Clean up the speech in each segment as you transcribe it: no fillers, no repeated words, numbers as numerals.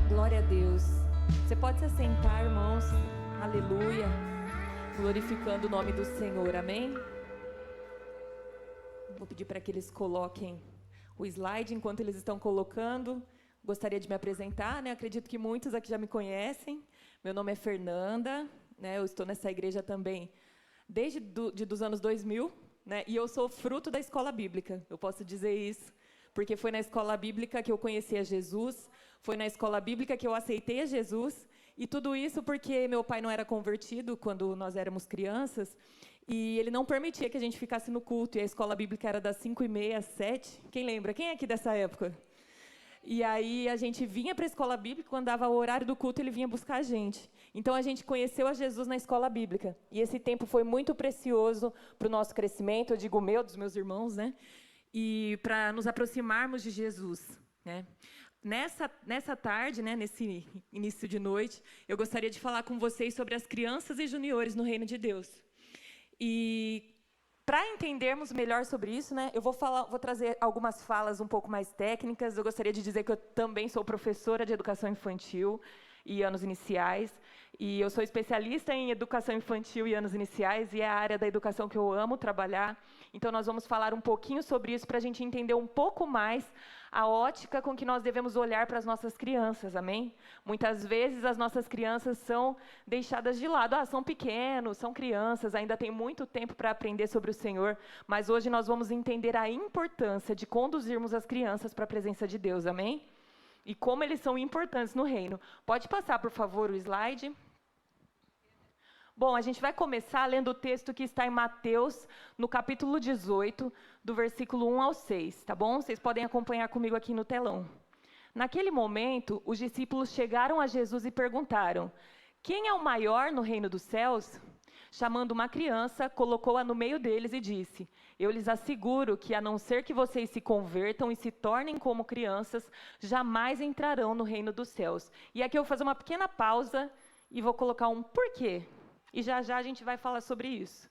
Glória a Deus. Você pode se assentar, irmãos. Aleluia. Glorificando o nome do Senhor. Amém? Vou pedir para que eles coloquem o slide enquanto eles estão colocando. Gostaria de me apresentar, né? Acredito que muitos aqui já me conhecem. Meu nome é Fernanda, né? Eu estou nessa igreja também desde dos anos 2000, né? E eu sou fruto da escola bíblica. Eu posso dizer isso, porque foi na escola bíblica que eu conheci a Jesus, foi na escola bíblica que eu aceitei a Jesus, e tudo isso porque meu pai não era convertido quando nós éramos crianças, e ele não permitia que a gente ficasse no culto, e a escola bíblica era das 5h30 às 7. Quem lembra? Quem é aqui dessa época? E aí a gente vinha para a escola bíblica, quando dava o horário do culto, ele vinha buscar a gente. Então a gente conheceu a Jesus na escola bíblica. E esse tempo foi muito precioso para o nosso crescimento, eu digo meu, dos meus irmãos, né? E para nos aproximarmos de Jesus, né? Nessa tarde, né, nesse início de noite, eu gostaria de falar com vocês sobre as crianças e juniores no reino de Deus. E para entendermos melhor sobre isso, né, eu vou trazer algumas falas um pouco mais técnicas. Eu gostaria de dizer que eu também sou professora de educação infantil e anos iniciais, e eu sou especialista em educação infantil e anos iniciais, e é a área da educação que eu amo trabalhar. Então, nós vamos falar um pouquinho sobre isso para a gente entender um pouco mais a ótica com que nós devemos olhar para as nossas crianças, amém? Muitas vezes as nossas crianças são deixadas de lado. São pequenos, são crianças, ainda tem muito tempo para aprender sobre o Senhor, mas hoje nós vamos entender a importância de conduzirmos as crianças para a presença de Deus, amém? E como eles são importantes no reino. Pode passar, por favor, o slide. Bom, a gente vai começar lendo o texto que está em Mateus, no capítulo 18, do versículo 1 ao 6, tá bom? Vocês podem acompanhar comigo aqui no telão. Naquele momento, os discípulos chegaram a Jesus e perguntaram: quem é o maior no reino dos céus? Chamando uma criança, colocou-a no meio deles e disse: eu lhes asseguro que, a não ser que vocês se convertam e se tornem como crianças, jamais entrarão no reino dos céus. E aqui eu vou fazer uma pequena pausa e vou colocar um porquê. E já já a gente vai falar sobre isso.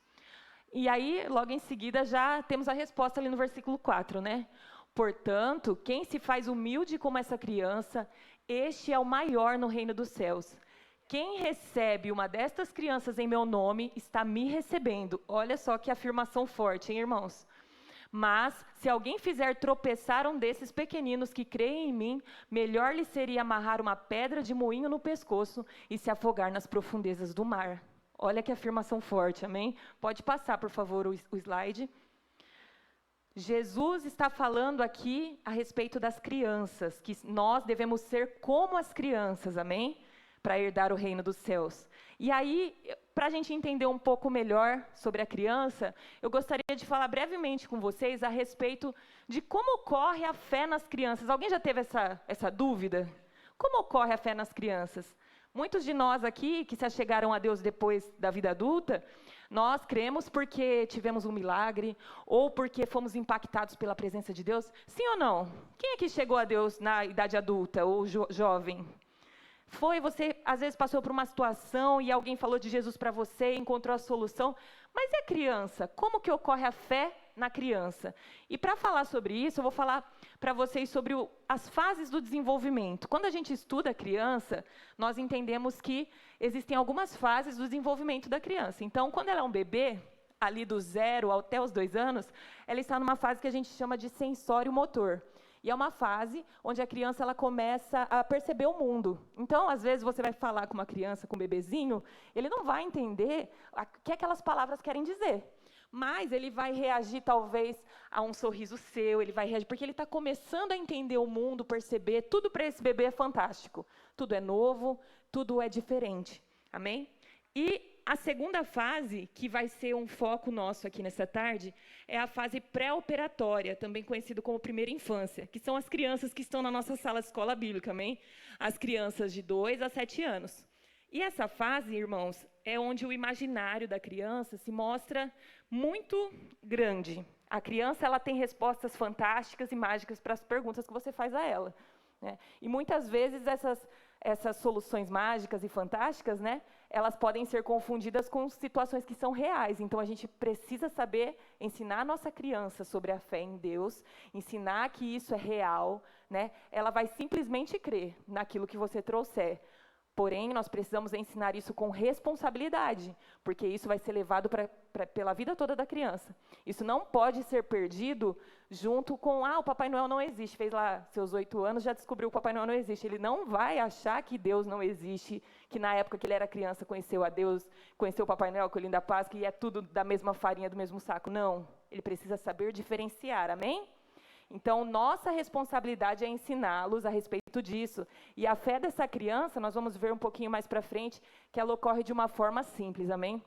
E aí, logo em seguida, já temos a resposta ali no versículo 4, né? Portanto, quem se faz humilde como essa criança, este é o maior no reino dos céus. Quem recebe uma destas crianças em meu nome, está me recebendo. Olha só que afirmação forte, hein, irmãos? Mas, se alguém fizer tropeçar um desses pequeninos que creem em mim, melhor lhe seria amarrar uma pedra de moinho no pescoço e se afogar nas profundezas do mar. Olha que afirmação forte, amém? Pode passar, por favor, o slide. Jesus está falando aqui a respeito das crianças, que nós devemos ser como as crianças, amém? Para herdar o reino dos céus. E aí, para a gente entender um pouco melhor sobre a criança, eu gostaria de falar brevemente com vocês a respeito de como ocorre a fé nas crianças. Alguém já teve essa dúvida? Como ocorre a fé nas crianças? Muitos de nós aqui, que se achegaram a Deus depois da vida adulta, nós cremos porque tivemos um milagre, ou porque fomos impactados pela presença de Deus. Sim ou não? Quem é que chegou a Deus na idade adulta, ou jovem? Você, às vezes, passou por uma situação e alguém falou de Jesus para você, encontrou a solução. Mas e a criança? Como que ocorre a fé na criança? E para falar sobre isso, eu vou falar para vocês sobre as fases do desenvolvimento. Quando a gente estuda a criança, nós entendemos que existem algumas fases do desenvolvimento da criança. Então, quando ela é um bebê, ali do 0 até os 2 anos, ela está numa fase que a gente chama de sensório-motor. E é uma fase onde a criança ela começa a perceber o mundo. Então, às vezes, você vai falar com uma criança, com um bebezinho, ele não vai entender o que aquelas palavras querem dizer. Mas ele vai reagir, talvez, a um sorriso seu, ele vai reagir, porque ele está começando a entender o mundo, perceber. Tudo para esse bebê é fantástico. Tudo é novo, tudo é diferente. Amém? E a segunda fase, que vai ser um foco nosso aqui nessa tarde, é a fase pré-operatória, também conhecida como primeira infância, que são as crianças que estão na nossa sala de escola bíblica, amém? As crianças de 2 a 7 anos. E essa fase, irmãos, é onde o imaginário da criança se mostra muito grande. A criança ela tem respostas fantásticas e mágicas para as perguntas que você faz a ela, né? E muitas vezes essas soluções mágicas e fantásticas, né, elas podem ser confundidas com situações que são reais. Então, a gente precisa saber ensinar a nossa criança sobre a fé em Deus, ensinar que isso é real, né? Ela vai simplesmente crer naquilo que você trouxer. Porém, nós precisamos ensinar isso com responsabilidade, porque isso vai ser levado pela vida toda da criança. Isso não pode ser perdido junto com, o Papai Noel não existe. Fez lá seus 8 anos, já descobriu que o Papai Noel não existe. Ele não vai achar que Deus não existe, que na época que ele era criança conheceu a Deus, conheceu o Papai Noel, Coelhinho da Páscoa, e é tudo da mesma farinha, do mesmo saco. Não, ele precisa saber diferenciar, amém? Então, nossa responsabilidade é ensiná-los a respeito disso. E a fé dessa criança, nós vamos ver um pouquinho mais para frente, que ela ocorre de uma forma simples, amém?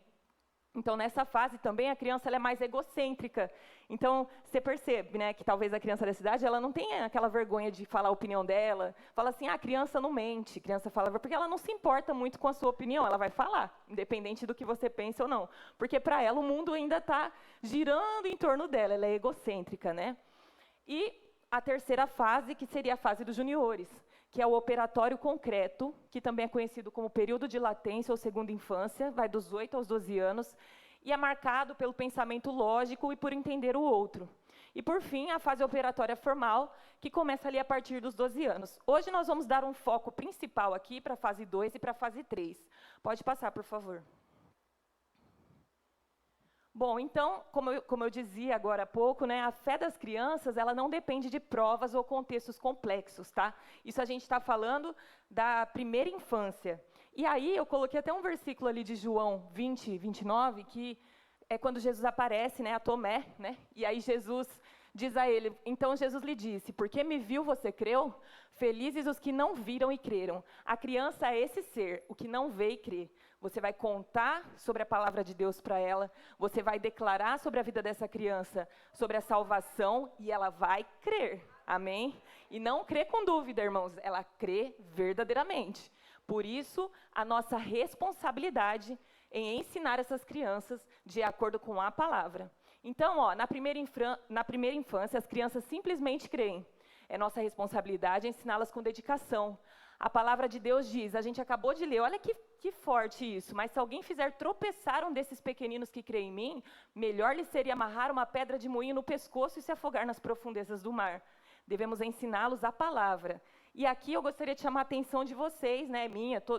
Então, nessa fase também, a criança ela é mais egocêntrica. Então, você percebe, né, que talvez a criança dessa idade, ela não tenha aquela vergonha de falar a opinião dela. Fala assim, a criança não mente. A criança fala, porque ela não se importa muito com a sua opinião, ela vai falar, independente do que você pense ou não. Porque, para ela, o mundo ainda está girando em torno dela, ela é egocêntrica, né? E a terceira fase, que seria a fase dos juniores, que é o operatório concreto, que também é conhecido como período de latência ou segunda infância, vai dos 8 aos 12 anos, e é marcado pelo pensamento lógico e por entender o outro. E, por fim, a fase operatória formal, que começa ali a partir dos 12 anos. Hoje nós vamos dar um foco principal aqui para a fase 2 e para a fase 3. Pode passar, por favor. Bom, então, como eu dizia agora há pouco, né, a fé das crianças ela não depende de provas ou contextos complexos, tá? Isso a gente está falando da primeira infância. E aí eu coloquei até um versículo ali de João 20, 29, que é quando Jesus aparece, né, a Tomé, né? E aí Jesus diz a ele, então Jesus lhe disse, porque me viu, você creu? Felizes os que não viram e creram. A criança é esse ser, o que não vê e crê. Você vai contar sobre a palavra de Deus para ela, você vai declarar sobre a vida dessa criança, sobre a salvação, e ela vai crer, amém? E não crê com dúvida, irmãos, ela crê verdadeiramente. Por isso, a nossa responsabilidade em ensinar essas crianças de acordo com a palavra. Então, na primeira infância, as crianças simplesmente creem. É nossa responsabilidade ensiná-las com dedicação. A palavra de Deus diz, a gente acabou de ler, olha que forte isso, mas se alguém fizer tropeçar um desses pequeninos que crê em mim, melhor lhe seria amarrar uma pedra de moinho no pescoço e se afogar nas profundezas do mar. Devemos ensiná-los a palavra. E aqui eu gostaria de chamar a atenção de vocês, né,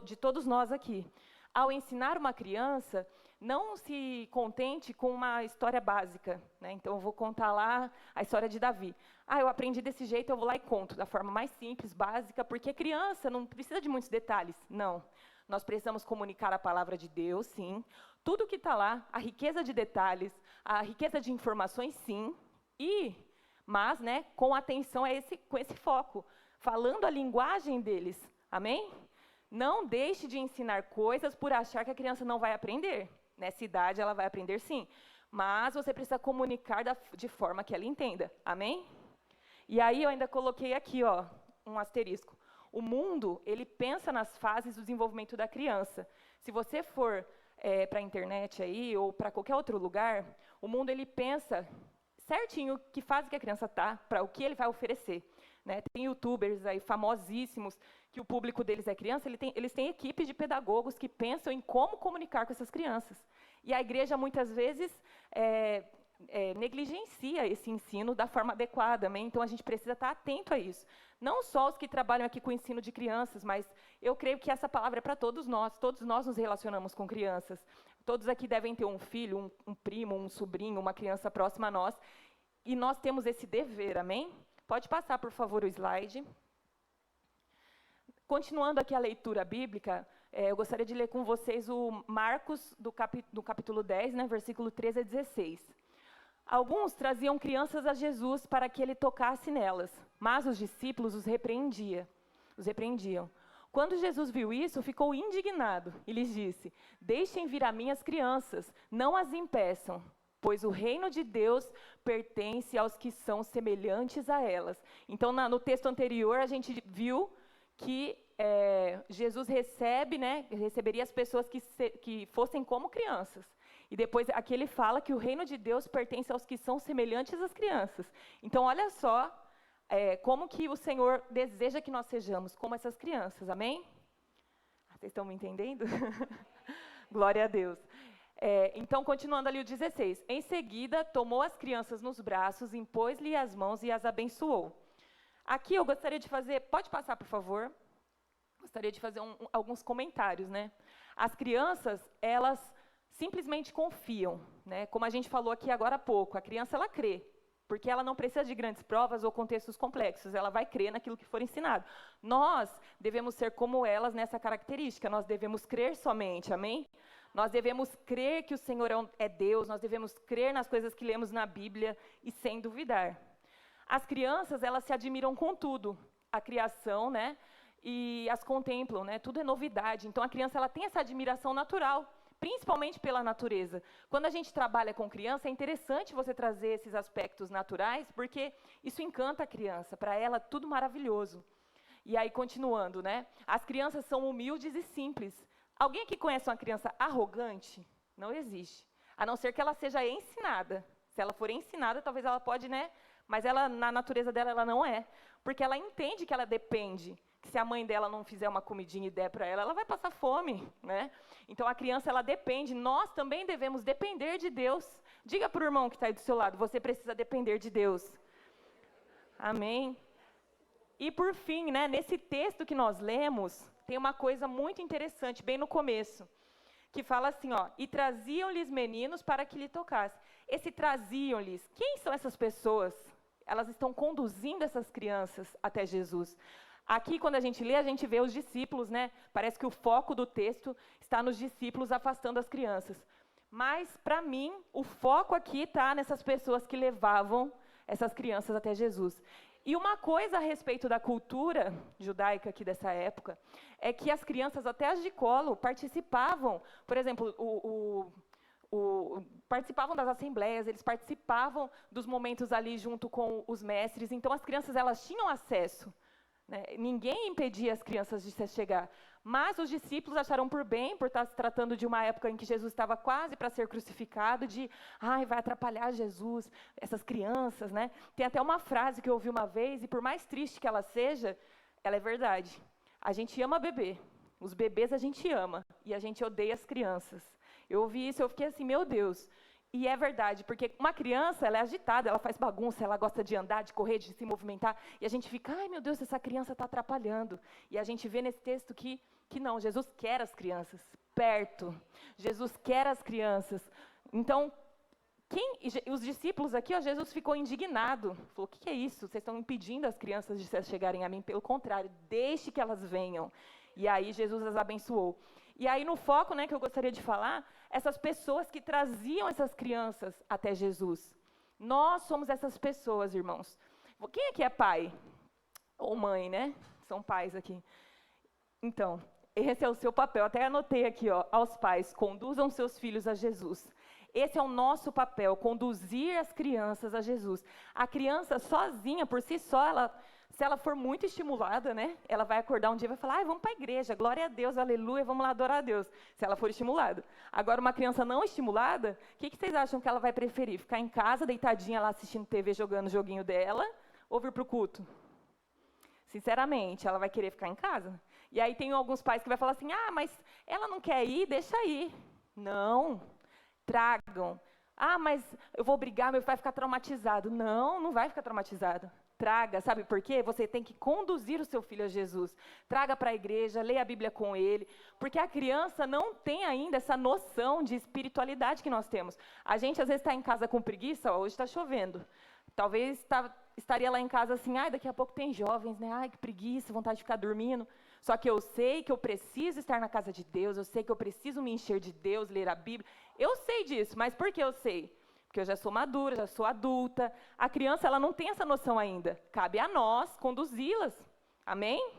de todos nós aqui. Ao ensinar uma criança, não se contente com uma história básica, né? Então, eu vou contar lá a história de Davi. Eu aprendi desse jeito, eu vou lá e conto, da forma mais simples, básica, porque criança não precisa de muitos detalhes. Não. Nós precisamos comunicar a palavra de Deus, sim. Tudo que está lá, a riqueza de detalhes, a riqueza de informações, sim. Mas, né, com atenção com esse foco, falando a linguagem deles. Amém? Não deixe de ensinar coisas por achar que a criança não vai aprender. Nessa idade, ela vai aprender sim. Mas você precisa comunicar de forma que ela entenda. Amém? E aí, eu ainda coloquei aqui, um asterisco. O mundo, ele pensa nas fases do desenvolvimento da criança. Se você for para a internet aí, ou para qualquer outro lugar, o mundo, ele pensa certinho que fase que a criança está, para o que ele vai oferecer. Né? Tem youtubers aí famosíssimos, que o público deles é criança, eles têm equipes de pedagogos que pensam em como comunicar com essas crianças. E a igreja, muitas vezes, negligencia esse ensino da forma adequada. Amém? Então, a gente precisa estar atento a isso. Não só os que trabalham aqui com o ensino de crianças, mas eu creio que essa palavra é para todos nós nos relacionamos com crianças. Todos aqui devem ter um filho, um primo, um sobrinho, uma criança próxima a nós, e nós temos esse dever, amém? Pode passar, por favor, o slide. Continuando aqui a leitura bíblica, eu gostaria de ler com vocês o Marcos, do capítulo 10, né, versículo 13 a 16. Alguns traziam crianças a Jesus para que ele tocasse nelas, mas os discípulos os repreendiam. Quando Jesus viu isso, ficou indignado e lhes disse, deixem vir a mim as crianças, não as impeçam, pois o reino de Deus pertence aos que são semelhantes a elas. Então, no texto anterior, a gente viu que Jesus receberia as pessoas que fossem como crianças. E depois aqui ele fala que o reino de Deus pertence aos que são semelhantes às crianças. Então, olha só como que o Senhor deseja que nós sejamos como essas crianças, amém? Vocês estão me entendendo? Glória a Deus. Então, continuando ali o 16. Em seguida, tomou as crianças nos braços, impôs-lhe as mãos e as abençoou. Aqui eu gostaria de fazer... Pode passar, por favor? Gostaria de fazer alguns comentários, né? As crianças, elas simplesmente confiam, né? Como a gente falou aqui agora há pouco, a criança, ela crê, porque ela não precisa de grandes provas ou contextos complexos, ela vai crer naquilo que for ensinado. Nós devemos ser como elas nessa característica, nós devemos crer somente, amém? Nós devemos crer que o Senhor é Deus, nós devemos crer nas coisas que lemos na Bíblia e sem duvidar. As crianças, elas se admiram com tudo, a criação, né? E as contemplam, né? Tudo é novidade. Então, a criança, ela tem essa admiração natural, principalmente pela natureza. Quando a gente trabalha com criança, é interessante você trazer esses aspectos naturais, porque isso encanta a criança, para ela tudo maravilhoso. E aí, continuando, né? As crianças são humildes e simples. Alguém aqui conhece uma criança arrogante? Não existe. A não ser que ela seja ensinada. Se ela for ensinada, talvez ela pode, né? Mas ela, na natureza dela, ela não é. Porque ela entende que ela depende. Que se a mãe dela não fizer uma comidinha e der para ela, ela vai passar fome, né? Então, a criança, ela depende. Nós também devemos depender de Deus. Diga para o irmão que está aí do seu lado, você precisa depender de Deus. Amém? E, por fim, né, nesse texto que nós lemos, tem uma coisa muito interessante, bem no começo, que fala assim, ó, e traziam-lhes meninos para que lhe tocasse. Esse traziam-lhes, quem são essas pessoas? Elas estão conduzindo essas crianças até Jesus. Aqui, quando a gente lê, a gente vê os discípulos, né? Parece que o foco do texto está nos discípulos afastando as crianças. Mas, para mim, o foco aqui está nessas pessoas que levavam essas crianças até Jesus. E uma coisa a respeito da cultura judaica aqui dessa época, é que as crianças, até as de colo, participavam, por exemplo, participavam das assembleias, eles participavam dos momentos ali junto com os mestres, então as crianças, elas tinham acesso, né? Ninguém impedia as crianças de se chegar, mas os discípulos acharam por bem, por estar se tratando de uma época em que Jesus estava quase para ser crucificado, vai atrapalhar Jesus, essas crianças, né? Tem até uma frase que eu ouvi uma vez, e por mais triste que ela seja, ela é verdade. A gente ama bebê, os bebês a gente ama, e a gente odeia as crianças. Eu ouvi isso, eu fiquei assim, meu Deus. E é verdade, porque uma criança, ela é agitada, ela faz bagunça, ela gosta de andar, de correr, de se movimentar, e a gente fica, ai meu Deus, essa criança está atrapalhando. E a gente vê nesse texto que não, Jesus quer as crianças perto, Jesus quer as crianças. Então, os discípulos aqui, ó, Jesus ficou indignado, falou, o que é isso? Vocês estão impedindo as crianças de se chegarem a mim? Pelo contrário, deixe que elas venham. E aí Jesus as abençoou. E aí no foco, né, que eu gostaria de falar, essas pessoas que traziam essas crianças até Jesus. Nós somos essas pessoas, irmãos. Quem aqui é pai? Ou mãe, né? São pais aqui. Então, esse é o seu papel. Até anotei aqui, ó, aos pais, conduzam seus filhos a Jesus. Esse é o nosso papel, conduzir as crianças a Jesus. A criança sozinha, por si só, se ela for muito estimulada, né, ela vai acordar um dia e vai falar, vamos para a igreja, glória a Deus, aleluia, vamos lá adorar a Deus, se ela for estimulada. Agora, uma criança não estimulada, o que vocês acham que ela vai preferir? Ficar em casa, deitadinha lá, assistindo TV, jogando o joguinho dela, ou vir para o culto? Sinceramente, ela vai querer ficar em casa. E aí tem alguns pais que vai falar assim, mas ela não quer ir, deixa ir. Não, tragam. Mas eu vou brigar, meu pai vai ficar traumatizado. Não, não vai ficar traumatizado. Traga, sabe por quê? Você tem que conduzir o seu filho a Jesus. Traga para a igreja, leia a Bíblia com ele, porque a criança não tem ainda essa noção de espiritualidade que nós temos. A gente, às vezes, está em casa com preguiça, hoje está chovendo. Talvez estaria lá em casa assim, daqui a pouco tem jovens, né? Que preguiça, vontade de ficar dormindo. Só que eu sei que eu preciso estar na casa de Deus, eu sei que eu preciso me encher de Deus, ler a Bíblia. Eu sei disso, mas por que eu sei? Porque eu já sou madura, já sou adulta. A criança, ela não tem essa noção ainda. Cabe a nós conduzi-las. Amém?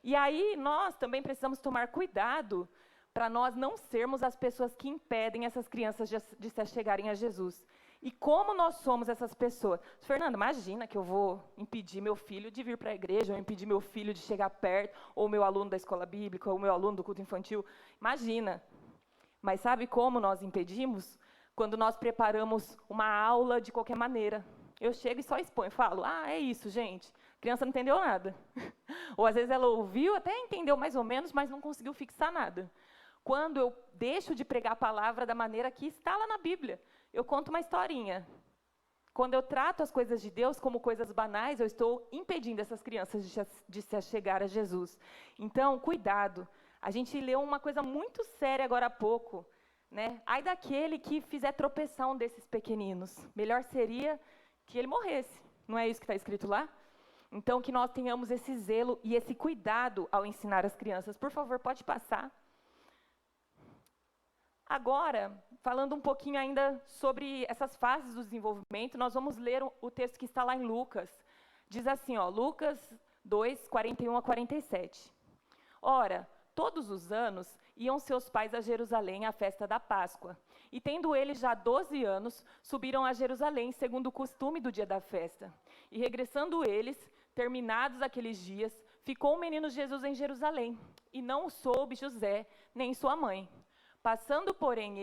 E aí, nós também precisamos tomar cuidado para nós não sermos as pessoas que impedem essas crianças de se chegarem a Jesus. E como nós somos essas pessoas? Fernanda, imagina que eu vou impedir meu filho de vir para a igreja, ou impedir meu filho de chegar perto, ou meu aluno da escola bíblica, ou meu aluno do culto infantil. Imagina. Mas sabe como nós impedimos? Quando nós preparamos uma aula de qualquer maneira. Eu chego e só exponho, falo, é isso, gente. A criança não entendeu nada. Ou às vezes ela ouviu, até entendeu mais ou menos, mas não conseguiu fixar nada. Quando eu deixo de pregar a palavra da maneira que está lá na Bíblia, eu conto uma historinha. Quando eu trato as coisas de Deus como coisas banais, eu estou impedindo essas crianças de se achegar a Jesus. Então, cuidado. A gente leu uma coisa muito séria agora há pouco, né? Ai daquele que fizer tropeçar um desses pequeninos. Melhor seria que ele morresse. Não é isso que está escrito lá? Então, que nós tenhamos esse zelo e esse cuidado ao ensinar as crianças. Por favor, pode passar. Agora, falando um pouquinho ainda sobre essas fases do desenvolvimento, nós vamos ler o texto que está lá em Lucas. Diz assim, ó, Lucas 2, 41 a 47. Ora, todos os anos iam seus pais a Jerusalém à festa da Páscoa. E tendo eles já 12 anos, subiram a Jerusalém, segundo o costume do dia da festa. E regressando eles, terminados aqueles dias, ficou o menino Jesus em Jerusalém, e não o soube José, nem sua mãe. Pensando, porém,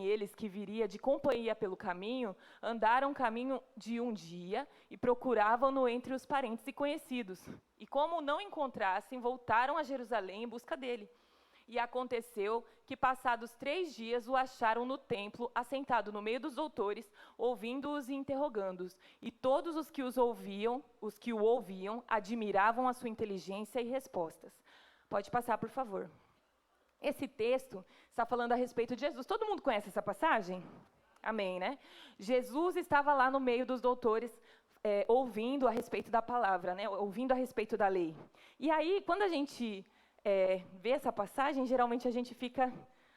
eles que viria de companhia pelo caminho, andaram caminho de um dia e procuravam-no entre os parentes e conhecidos. E como não encontrassem, voltaram a Jerusalém em busca dele. E aconteceu que, passados 3 dias, o acharam no templo, assentado no meio dos doutores, ouvindo-os e interrogando-os. E todos os que o ouviam, admiravam a sua inteligência e respostas. Pode passar, por favor. Esse texto está falando a respeito de Jesus. Todo mundo conhece essa passagem? Amém, né? Jesus estava lá no meio dos doutores, ouvindo a respeito da palavra, né? Ouvindo a respeito da lei. E aí, quando a gente vê essa passagem, geralmente a gente fica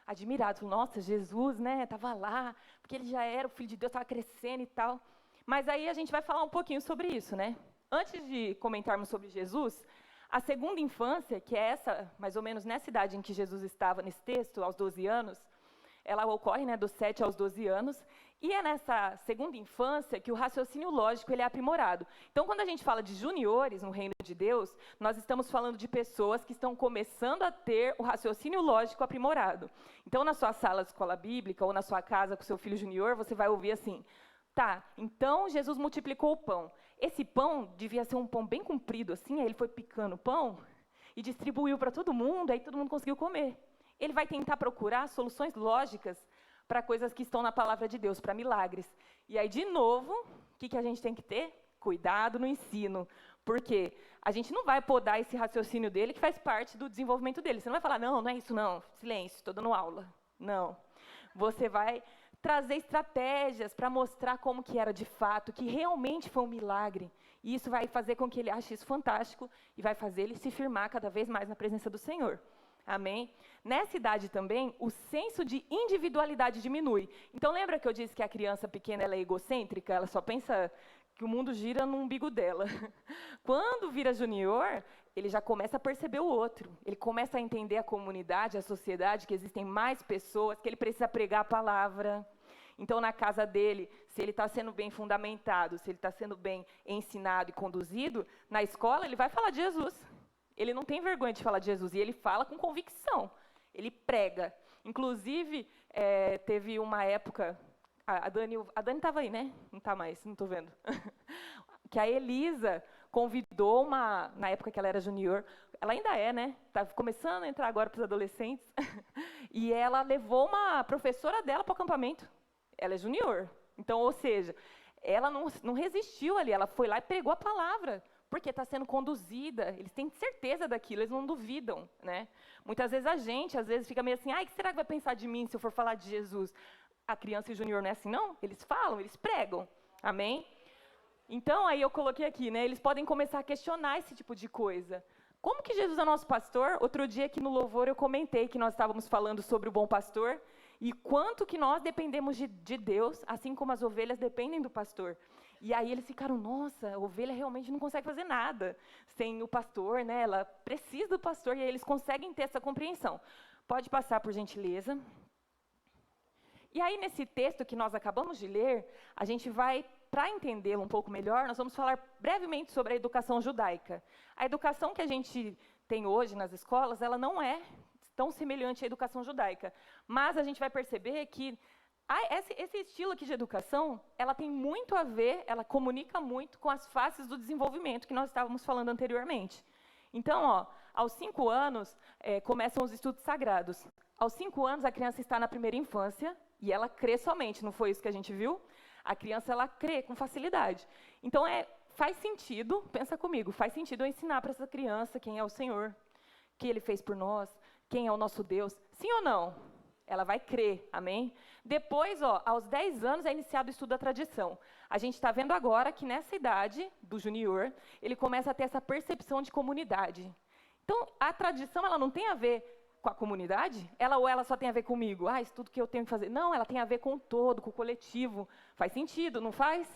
admirado. Nossa, Jesus, né? Estava lá, porque ele já era o Filho de Deus, estava crescendo e tal. Mas aí a gente vai falar um pouquinho sobre isso, né? Antes de comentarmos sobre Jesus, a segunda infância, que é essa, mais ou menos nessa idade em que Jesus estava nesse texto, aos 12 anos, ela ocorre, né, dos 7 aos 12 anos, e é nessa segunda infância que o raciocínio lógico ele é aprimorado. Então, quando a gente fala de juniores no reino de Deus, nós estamos falando de pessoas que estão começando a ter o raciocínio lógico aprimorado. Então, na sua sala de escola bíblica ou na sua casa com seu filho junior, você vai ouvir assim, tá, então Jesus multiplicou o pão. Esse pão devia ser um pão bem comprido, assim, aí ele foi picando o pão e distribuiu para todo mundo, aí todo mundo conseguiu comer. Ele vai tentar procurar soluções lógicas para coisas que estão na palavra de Deus, para milagres. E aí, de novo, o que a gente tem que ter? Cuidado no ensino. Porque a gente não vai podar esse raciocínio dele, que faz parte do desenvolvimento dele. Você não vai falar, não é isso não, silêncio, estou dando aula. Não. Você vai trazer estratégias para mostrar como que era de fato, que realmente foi um milagre. E isso vai fazer com que ele ache isso fantástico e vai fazer ele se firmar cada vez mais na presença do Senhor. Amém? Nessa idade também, o senso de individualidade diminui. Então, lembra que eu disse que a criança pequena ela é egocêntrica? Ela só pensa que o mundo gira no umbigo dela. Quando vira junior, ele já começa a perceber o outro. Ele começa a entender a comunidade, a sociedade, que existem mais pessoas, que ele precisa pregar a palavra. Então, na casa dele, se ele está sendo bem fundamentado, se ele está sendo bem ensinado e conduzido, na escola ele vai falar de Jesus. Ele não tem vergonha de falar de Jesus, e ele fala com convicção. Ele prega. Inclusive, teve uma época... A Dani estava aí, né? Não está mais, não estou vendo. Que a Elisa convidou na época que ela era junior, ela ainda é, né? Está começando a entrar agora para os adolescentes. E ela levou uma professora dela para o acampamento. Ela é junior. Então, ou seja, ela não resistiu ali, ela foi lá e pregou a palavra, porque está sendo conduzida, eles têm certeza daquilo, eles não duvidam, né? Muitas vezes a gente, fica meio assim, o que será que vai pensar de mim se eu for falar de Jesus? A criança e o junior não é assim, não? Eles falam, eles pregam, amém? Então, aí eu coloquei aqui, né? Eles podem começar a questionar esse tipo de coisa. Como que Jesus é nosso pastor? Outro dia aqui no louvor eu comentei que nós estávamos falando sobre o bom pastor e quanto que nós dependemos de Deus, assim como as ovelhas dependem do pastor. E aí eles ficaram, nossa, a ovelha realmente não consegue fazer nada sem o pastor, né? Ela precisa do pastor, e aí eles conseguem ter essa compreensão. Pode passar, por gentileza. E aí, nesse texto que nós acabamos de ler, a gente vai, para entendê-lo um pouco melhor, nós vamos falar brevemente sobre a educação judaica. A educação que a gente tem hoje nas escolas, ela não é tão semelhante à educação judaica. Mas a gente vai perceber que esse estilo aqui de educação, ela tem muito a ver, ela comunica muito com as fases do desenvolvimento que nós estávamos falando anteriormente. Então, aos 5 anos, começam os estudos sagrados. Aos 5 anos, a criança está na primeira infância e ela crê somente, não foi isso que a gente viu? A criança, ela crê com facilidade. Então, faz sentido, pensa comigo, faz sentido eu ensinar para essa criança quem é o Senhor, o que Ele fez por nós, quem é o nosso Deus. Sim ou não? Ela vai crer, amém? Depois, aos 10 anos, é iniciado o estudo da tradição. A gente está vendo agora que nessa idade do junior, ele começa a ter essa percepção de comunidade. Então, a tradição, ela não tem a ver com a comunidade? Ou ela só tem a ver comigo? Isso tudo que eu tenho que fazer. Não, ela tem a ver com o todo, com o coletivo. Faz sentido, não faz?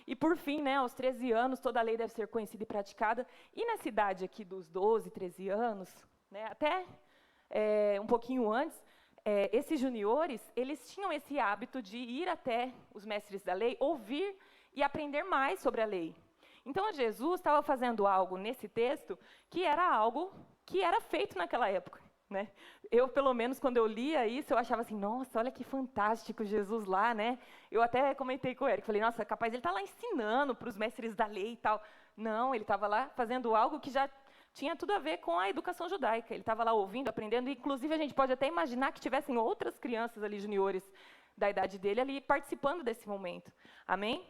E, por fim, aos 13 anos, toda a lei deve ser conhecida e praticada. E nessa idade aqui dos 12, 13 anos, até um pouquinho antes, esses juniores, eles tinham esse hábito de ir até os mestres da lei, ouvir e aprender mais sobre a lei. Então, Jesus estava fazendo algo nesse texto que era algo que era feito naquela época. Eu, pelo menos, quando eu lia isso, eu achava assim, nossa, olha que fantástico Jesus lá, Eu até comentei com o Eric, falei, nossa, capaz ele está lá ensinando para os mestres da lei e tal. Não, ele estava lá fazendo algo que já tinha tudo a ver com a educação judaica. Ele estava lá ouvindo, aprendendo, e, inclusive, a gente pode até imaginar que tivessem outras crianças ali, juniores, da idade dele, ali, participando desse momento. Amém?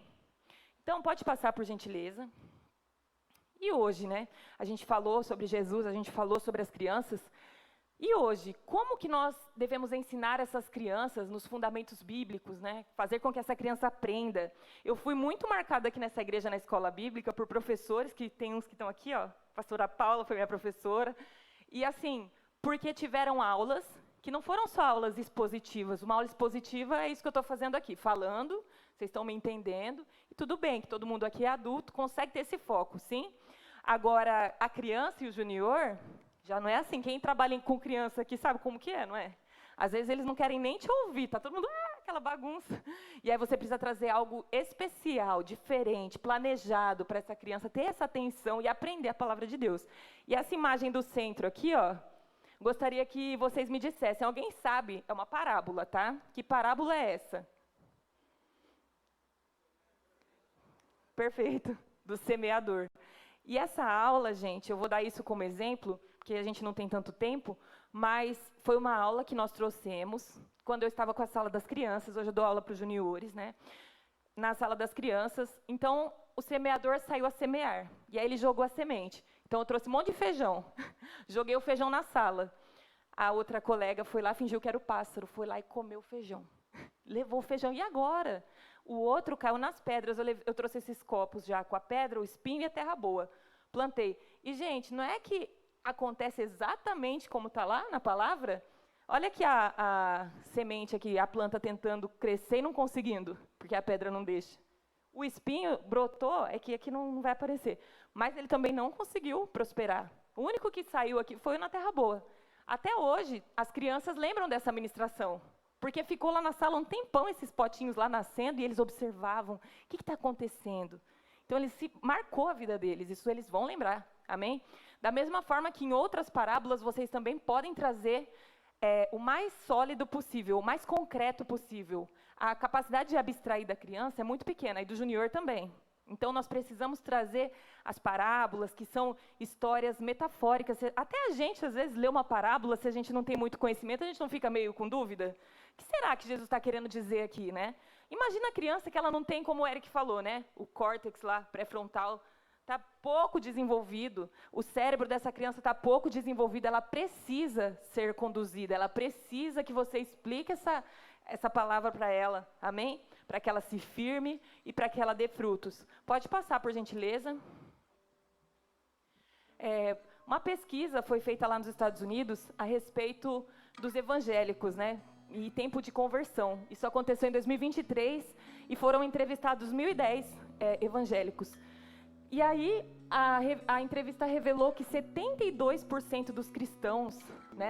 Então, pode passar, por gentileza. E hoje, a gente falou sobre Jesus, a gente falou sobre as crianças. E hoje, como que nós devemos ensinar essas crianças nos fundamentos bíblicos, Fazer com que essa criança aprenda. Eu fui muito marcada aqui nessa igreja, na escola bíblica, por professores, que tem uns que estão aqui, a pastora Paula foi minha professora, e assim, porque tiveram aulas que não foram só aulas expositivas. Uma aula expositiva é isso que eu estou fazendo aqui, falando, vocês estão me entendendo, e tudo bem, que todo mundo aqui é adulto, consegue ter esse foco, sim? Agora, a criança e o junior, já não é assim. Quem trabalha com criança aqui sabe como que é, não é? Às vezes eles não querem nem te ouvir, tá todo mundo, aquela bagunça. E aí você precisa trazer algo especial, diferente, planejado para essa criança ter essa atenção e aprender a palavra de Deus. E essa imagem do centro aqui, gostaria que vocês me dissessem. Alguém sabe? É uma parábola, tá? Que parábola é essa? Perfeito, do semeador. E essa aula, gente, eu vou dar isso como exemplo, porque a gente não tem tanto tempo, mas foi uma aula que nós trouxemos quando eu estava com a sala das crianças. Hoje eu dou aula para os juniores, na sala das crianças. Então, o semeador saiu a semear, e aí ele jogou a semente. Então, eu trouxe um monte de feijão, joguei o feijão na sala. A outra colega foi lá, fingiu que era o pássaro, foi lá e comeu o feijão. Levou o feijão, e agora? O outro caiu nas pedras. Eu trouxe esses copos já com a pedra, o espinho e a terra boa. Plantei. E, gente, não é que acontece exatamente como está lá na palavra? Olha aqui a semente, aqui, a planta tentando crescer e não conseguindo, porque a pedra não deixa. O espinho brotou, é que aqui não vai aparecer. Mas ele também não conseguiu prosperar. O único que saiu aqui foi na terra boa. Até hoje, as crianças lembram dessa ministração, porque ficou lá na sala um tempão esses potinhos lá nascendo e eles observavam o que está acontecendo. Então, marcou a vida deles, isso eles vão lembrar, amém? Da mesma forma que em outras parábolas, vocês também podem trazer o mais sólido possível, o mais concreto possível. A capacidade de abstrair da criança é muito pequena, e do junior também. Então, nós precisamos trazer as parábolas, que são histórias metafóricas. Até a gente, às vezes, lê uma parábola, se a gente não tem muito conhecimento, a gente não fica meio com dúvida? O que será que Jesus está querendo dizer aqui, Imagina a criança que ela não tem, como o Eric falou, o córtex lá, pré-frontal, está pouco desenvolvido. O cérebro dessa criança está pouco desenvolvido, ela precisa ser conduzida, ela precisa que você explique essa palavra para ela, amém? Para que ela se firme e para que ela dê frutos. Pode passar, por gentileza. Uma pesquisa foi feita lá nos Estados Unidos a respeito dos evangélicos, e tempo de conversão. Isso aconteceu em 2023 e foram entrevistados 1.010 evangélicos. E aí a entrevista revelou que 72% dos cristãos,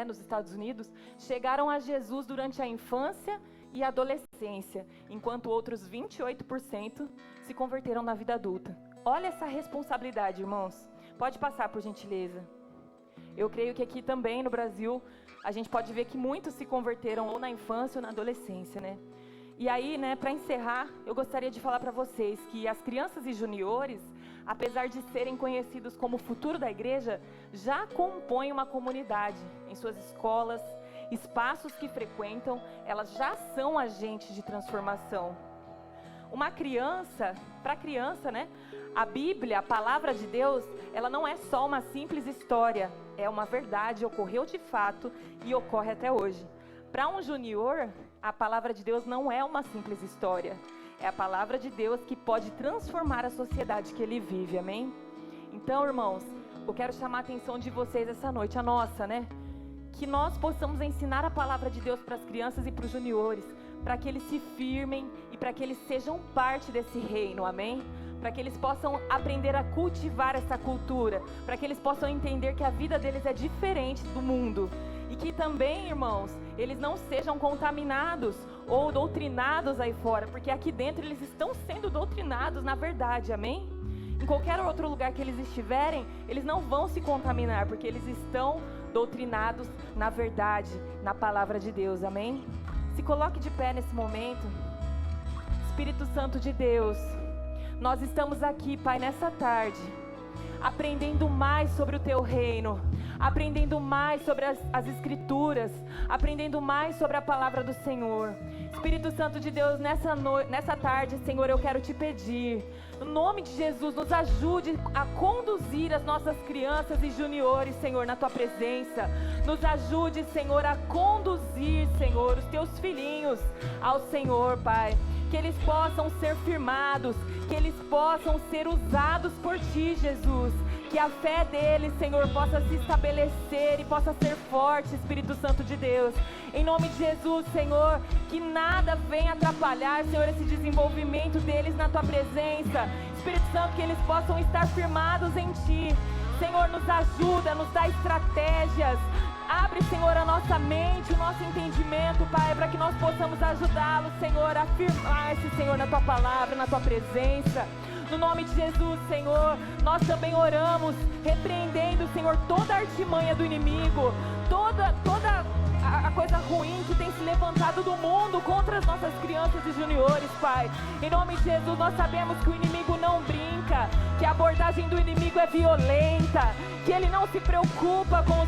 nos Estados Unidos, chegaram a Jesus durante a infância e a adolescência, enquanto outros 28% se converteram na vida adulta. Olha essa responsabilidade, irmãos. Pode passar, por gentileza. Eu creio que aqui também, no Brasil, a gente pode ver que muitos se converteram ou na infância ou na adolescência, E aí, né, para encerrar, eu gostaria de falar para vocês que as crianças e juniores, apesar de serem conhecidos como o futuro da igreja, já compõem uma comunidade em suas escolas, espaços que frequentam, elas já são agentes de transformação. Uma criança, para criança, né, a Bíblia, a palavra de Deus, ela não é só uma simples história, é uma verdade, ocorreu de fato e ocorre até hoje. Para um junior, a palavra de Deus não é uma simples história, é a palavra de Deus que pode transformar a sociedade que ele vive, amém? Então, irmãos, eu quero chamar a atenção de vocês essa noite, a nossa, né? Que nós possamos ensinar a palavra de Deus para as crianças e para os juniores, para que eles se firmem e para que eles sejam parte desse reino, amém? Para que eles possam aprender a cultivar essa cultura, para que eles possam entender que a vida deles é diferente do mundo. E que também, irmãos, eles não sejam contaminados ou doutrinados aí fora, porque aqui dentro eles estão sendo doutrinados na verdade, amém? Em qualquer outro lugar que eles estiverem, eles não vão se contaminar, porque eles estão doutrinados na verdade, na palavra de Deus, amém? Se coloque de pé nesse momento. Espírito Santo de Deus, nós estamos aqui, Pai, nessa tarde, aprendendo mais sobre o Teu reino, aprendendo mais sobre as Escrituras, aprendendo mais sobre a palavra do Senhor. Espírito Santo de Deus, nessa tarde, Senhor, eu quero Te pedir, no nome de Jesus, nos ajude a conduzir as nossas crianças e juniores, Senhor, na Tua presença. Nos ajude, Senhor, a conduzir, Senhor, os Teus filhinhos ao Senhor, Pai. Que eles possam ser firmados, que eles possam ser usados por Ti, Jesus. Que a fé deles, Senhor, possa se estabelecer e possa ser forte, Espírito Santo de Deus. Em nome de Jesus, Senhor, que nada venha atrapalhar, Senhor, esse desenvolvimento deles na Tua presença. Espírito Santo, que eles possam estar firmados em Ti. Senhor, nos ajuda, nos dá estratégias. Abre, Senhor, a nossa mente, o nosso entendimento, Pai, para que nós possamos ajudá-los, Senhor, a firmar-se, Senhor, na Tua palavra, na Tua presença. No nome de Jesus, Senhor, nós também oramos, repreendendo, Senhor, toda a artimanha do inimigo, toda a coisa ruim que tem se levantado do mundo contra as nossas crianças e juniores, Pai. Em nome de Jesus, nós sabemos que o inimigo não brinca, que a abordagem do inimigo é violenta, que ele não se preocupa com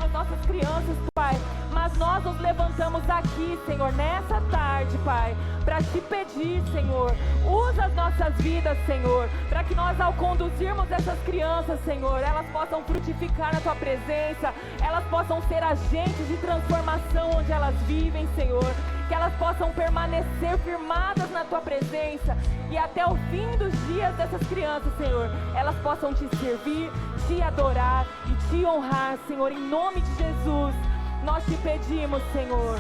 as nossas crianças, Pai. Mas nós nos levantamos aqui, Senhor, nessa tarde, Pai, para Te pedir, Senhor, usa as nossas vidas, Senhor, para que nós, ao conduzirmos essas crianças, Senhor, elas possam frutificar na Tua presença, elas possam ser agentes de transformação onde elas vivem, Senhor, que elas possam permanecer firmadas na Tua presença e até o fim dos dias dessas crianças, Senhor, elas possam Te servir, Te adorar e Te honrar, Senhor, em nome de Jesus. Nós Te pedimos, Senhor,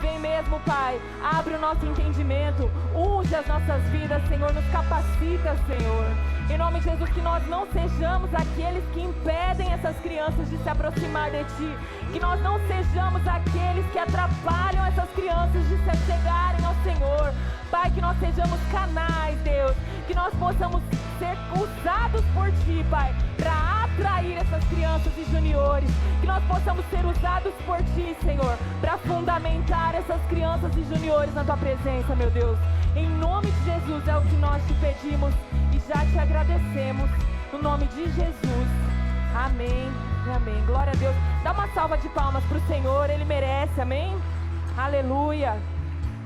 vem mesmo, Pai, abre o nosso entendimento, unge as nossas vidas, Senhor, nos capacita, Senhor. Em nome de Jesus, que nós não sejamos aqueles que impedem essas crianças de se aproximar de Ti, que nós não sejamos aqueles que atrapalham essas crianças de se chegarem ao Senhor. Pai, que nós sejamos canais, Deus, que nós possamos ser usados por Ti, Pai, para atrair essas crianças e juniores, que nós possamos ser usados por Ti, Senhor, para fundamentar essas crianças e juniores na Tua presença, meu Deus. Em nome de Jesus é o que nós Te pedimos e já Te agradecemos, no nome de Jesus. Amém e amém. Glória a Deus. Dá uma salva de palmas para o Senhor, Ele merece, amém? Aleluia.